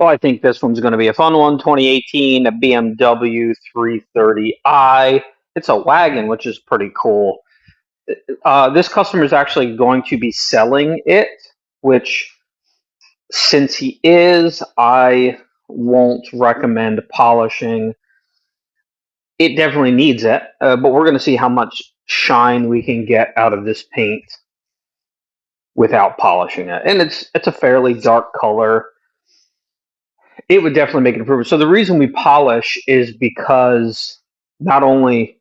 Well, I think this one's going to be a fun one. 2018, a BMW 330i. It's a wagon, which is pretty cool. This customer is actually going to be selling it, which, since he is, I won't recommend polishing. It definitely needs it, but we're going to see how much shine we can get out of this paint without polishing it. And it's a fairly dark color. It would definitely make an improvement. So the reason we polish is because not only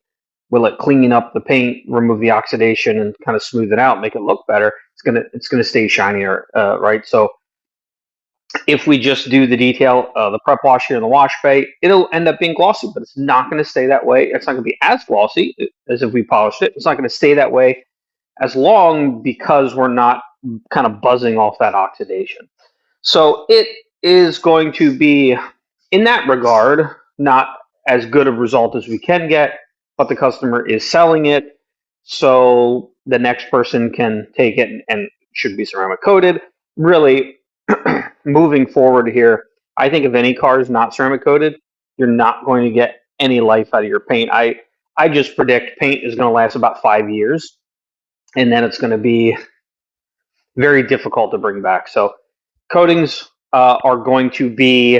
will it clean up the paint, remove the oxidation, and kind of smooth it out, make it look better, it's gonna stay shinier, right? So if we just do the detail, the prep wash here in the wash bay, it'll end up being glossy, but it's not going to stay that way. It's not going to be as glossy as if we polished it. It's not going to stay that way as long because we're not kind of buzzing off that oxidation. So it is going to be, in that regard, not as good a result as we can get, but the customer is selling it, so the next person can take it and should be ceramic coated. Really, moving forward here, I think if any car is not ceramic coated, you're not going to get any life out of your paint. I just predict paint is going to last about 5 years, and then it's going to be very difficult to bring back. So coatings are going to be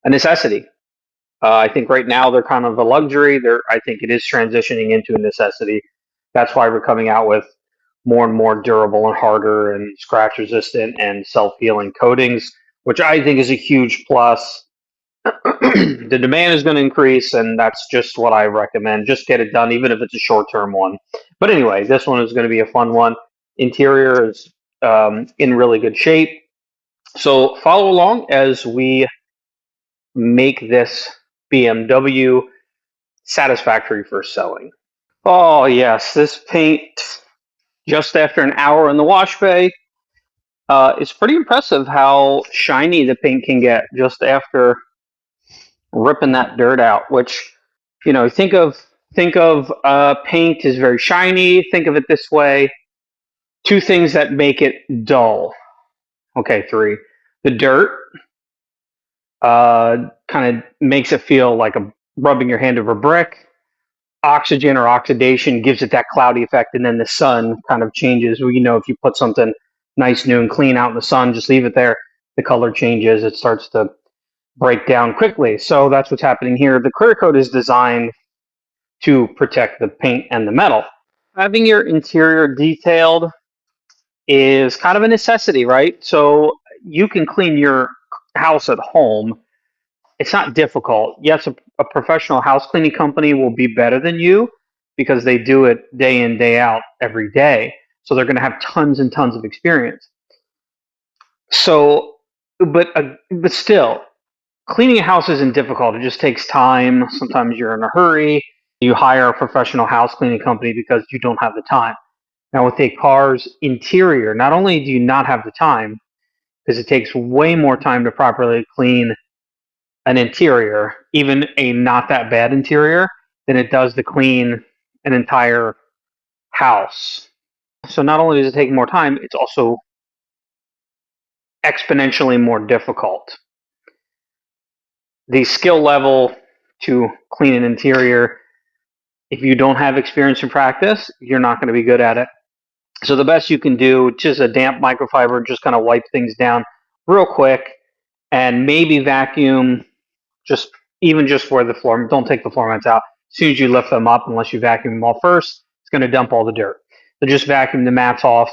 a necessity. I think right now they're kind of a luxury. I think it is transitioning into a necessity. That's why we're coming out with more and more durable and harder and scratch resistant and self-healing coatings, which I think is a huge plus. The demand is going to increase, and that's just what I recommend. Just get it done, even if it's a short-term one. But anyway, this one is going to be a fun one. Interior is in really good shape. So follow along as we make this BMW satisfactory for selling. Oh yes, this paint, just after an hour in the wash bay, it's pretty impressive how shiny the paint can get just after ripping that dirt out. Which, think of paint is very shiny. Think of it this way: two things that make it dull. Okay, three. The dirt kind of makes it feel like rubbing your hand over a brick. Oxygen or oxidation gives it that cloudy effect, and then the sun kind of changes. Well, if you put something nice, new, and clean out in the sun, just leave it there, the color changes. It starts to break down quickly. So that's what's happening here. The clear coat is designed to protect the paint and the metal. Having your interior detailed is kind of a necessity, right? So you can clean your house at home. It's not difficult. Yes, a professional house cleaning company will be better than you because they do it day in, day out, every day. So they're going to have tons and tons of experience. So, but still, cleaning a house isn't difficult. It just takes time. Sometimes you're in a hurry. You hire a professional house cleaning company because you don't have the time. Now, with a car's interior, not only do you not have the time, because it takes way more time to properly clean an interior, even a not that bad interior, than it does to clean an entire house. So not only does it take more time, it's also exponentially more difficult. The skill level to clean an interior, if you don't have experience and practice, you're not going to be good at it. So the best you can do, just a damp microfiber, just kind of wipe things down real quick, and maybe vacuum just where the floor, don't take the floor mats out. As soon as you lift them up, unless you vacuum them all first, it's going to dump all the dirt. So just vacuum the mats off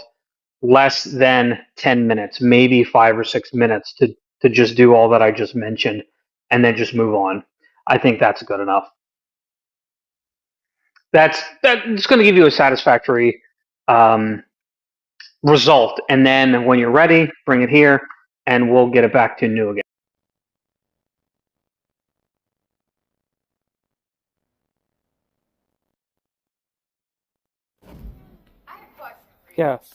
less than 10 minutes, maybe 5 or 6 minutes to just do all that I just mentioned, and then just move on. I think that's good enough. That's going to give you a satisfactory result. And then when you're ready, bring it here, and we'll get it back to new again. Yes.